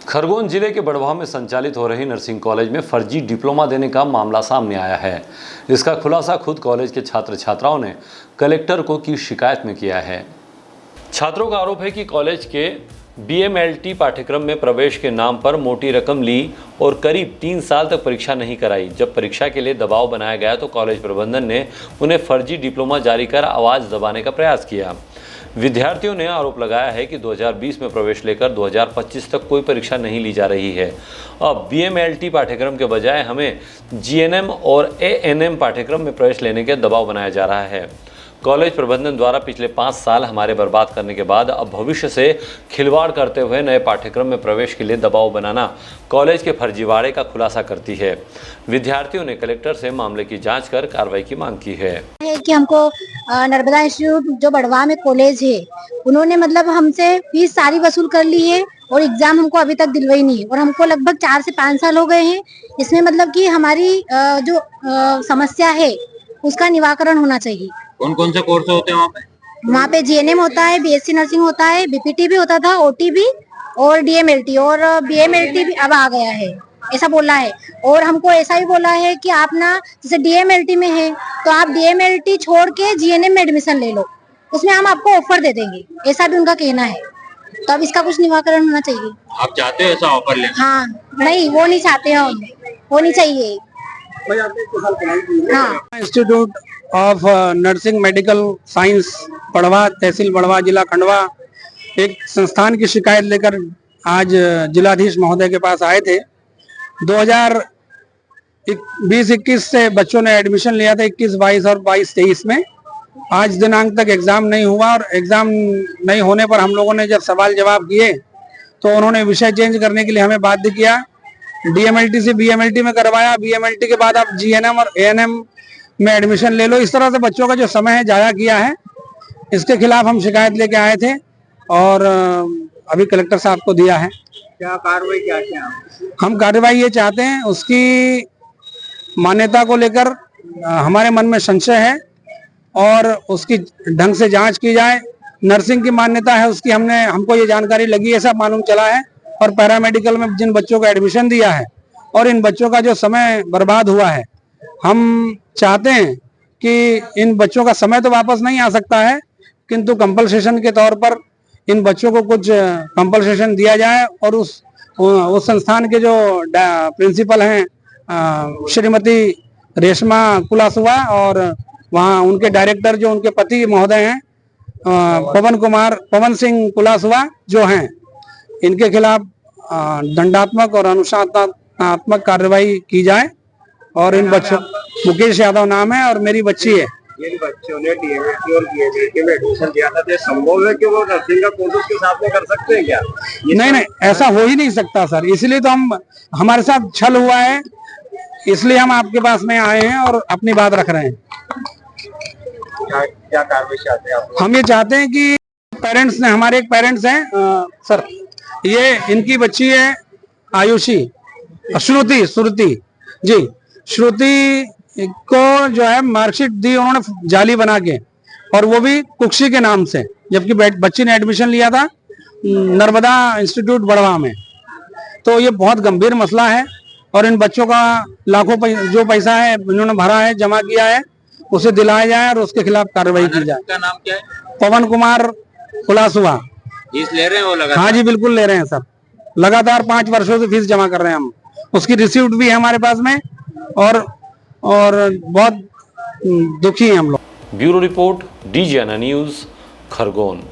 खरगोन जिले के बड़वा में संचालित हो रही नर्सिंग कॉलेज में फर्जी डिप्लोमा देने का मामला सामने आया है। इसका खुलासा खुद कॉलेज के छात्र छात्राओं ने कलेक्टर को की शिकायत में किया है। छात्रों का आरोप है कि कॉलेज के BMLT पाठ्यक्रम में प्रवेश के नाम पर मोटी रकम ली और करीब 3 साल तक परीक्षा नहीं कराई। जब परीक्षा के लिए दबाव बनाया गया तो कॉलेज प्रबंधन ने उन्हें फर्जी डिप्लोमा जारी कर आवाज़ दबाने का प्रयास किया। विद्यार्थियों ने आरोप लगाया है कि 2020 में प्रवेश लेकर 2025 तक कोई परीक्षा नहीं ली जा रही है। अब BMLT पाठ्यक्रम के बजाय हमें GNM और ANM पाठ्यक्रम में प्रवेश लेने के दबाव बनाया जा रहा है। कॉलेज प्रबंधन द्वारा पिछले 5 साल हमारे बर्बाद करने के बाद अब भविष्य से खिलवाड़ करते हुए नए पाठ्यक्रम में प्रवेश के लिए दबाव बनाना कॉलेज के फर्जीवाड़े का खुलासा करती है। विद्यार्थियों ने कलेक्टर से मामले की जांच कर कार्रवाई की मांग की है कि हमको नर्मदा इंस्टीट्यूट जो बड़वा में कॉलेज है, उन्होंने मतलब हमसे फीस सारी वसूल कर ली है और एग्जाम हमको अभी तक दिलवाई नहीं है और हमको लगभग 4 से 5 साल हो गए हैं। इसमें मतलब कि हमारी जो समस्या है उसका निवारण होना चाहिए। कौन कौन से कोर्स होते हैं वहाँ पे GNM होता है, BSc नर्सिंग होता है, BPT भी होता था, OT भी और DMLT और BMLT भी अब आ गया है, ऐसा बोला है। और हमको ऐसा भी बोला है कि आप ना जैसे DMLT में है तो आप DMLT छोड़ के GNM में एडमिशन ले लो, उसमें हम आपको ऑफर दे देंगे, ऐसा भी उनका कहना है। तो अब इसका कुछ निवारण होना चाहिए। आप चाहते हो ऐसा ऑफर लेना? हाँ, नहीं वो नहीं चाहते हम, वो नहीं चाहिए। Institute of nursing medical science Badwa, तहसील बड़वा, जिला खंडवा एक संस्थान की शिकायत लेकर आज जिलाधीश महोदय के पास आए थे। 2020-21 से बच्चों ने एडमिशन लिया था, 21-22 और 22-23 में। आज दिनांक तक एग्जाम नहीं हुआ और एग्जाम नहीं होने पर हम लोगों ने जब सवाल जवाब किए तो उन्होंने विषय चेंज करने के लिए हमें बाध्य किया। DMLT से BMLT में करवाया, BMLT के बाद आप GNM और ANM में एडमिशन ले लो। इस तरह से बच्चों का जो समय है जाया किया है, इसके खिलाफ हम शिकायत लेके आए थे और अभी कलेक्टर साहब को दिया है। क्या कार्रवाई चाहते हैं आप? हम कार्रवाई ये चाहते हैं, उसकी मान्यता को लेकर हमारे मन में संशय है और उसकी ढंग से जांच की जाए। नर्सिंग की मान्यता है उसकी, हमको ये जानकारी लगी, ऐसा मालूम चला है। और पैरामेडिकल में जिन बच्चों को एडमिशन दिया है और इन बच्चों का जो समय बर्बाद हुआ है, हम चाहते हैं कि इन बच्चों का समय तो वापस नहीं आ सकता है, किंतु कंपलसेशन के तौर पर इन बच्चों को कुछ कंपलसेशन दिया जाए और उस संस्थान के जो प्रिंसिपल हैं श्रीमती रेशमा कुलासुवा और वहाँ उनके डायरेक्टर जो उनके पति महोदय हैं पवन सिंह कुलासुवा जो हैं, इनके खिलाफ दंडात्मक और अनुशासनात्मक कार्रवाई की जाए। और इन बच्चों, मुकेश यादव नाम है और मेरी बच्ची है। जिन बच्चों ने DMLT और BMLT में एडमिशन दिया था, तो संभव है कि वो नर्सिंग का कोर्स उसके साथ में कर सकते हैं क्या? नहीं, ऐसा हो ही नहीं सकता सर। इसलिए तो हमारे साथ छल हुआ है, इसलिए हम आपके पास में आए हैं और अपनी बात रख रहे हैं। क्या कार्रवाई चाहते हैं आप? हम ये चाहते हैं कि पेरेंट्स ने, हमारे एक पेरेंट्स हैं सर, ये इनकी बच्ची है आयुषी, श्रुति जी, श्रुति को जो है मार्कशीट दी उन्होंने जाली बना के, और वो भी कुक्षी के नाम से, जबकि बच्ची ने एडमिशन लिया था नर्मदा इंस्टीट्यूट बड़वा में। तो ये बहुत गंभीर मसला है और इन बच्चों का लाखों जो पैसा है इन्होंने भरा है, जमा किया है, उसे दिलाया जाए और उसके खिलाफ कार्रवाई की जाए। का नाम क्या है? पवन कुमार कुलासुवा। फीस ले रहे हैं वो लगातार? हाँ जी, बिल्कुल ले रहे हैं सर, लगातार 5 वर्षों से फीस जमा कर रहे हैं हम। उसकी रिसीप्ट भी है हमारे पास में और बहुत दुखी हैं हम लोग। Bureau report, DGNA news, Khargone.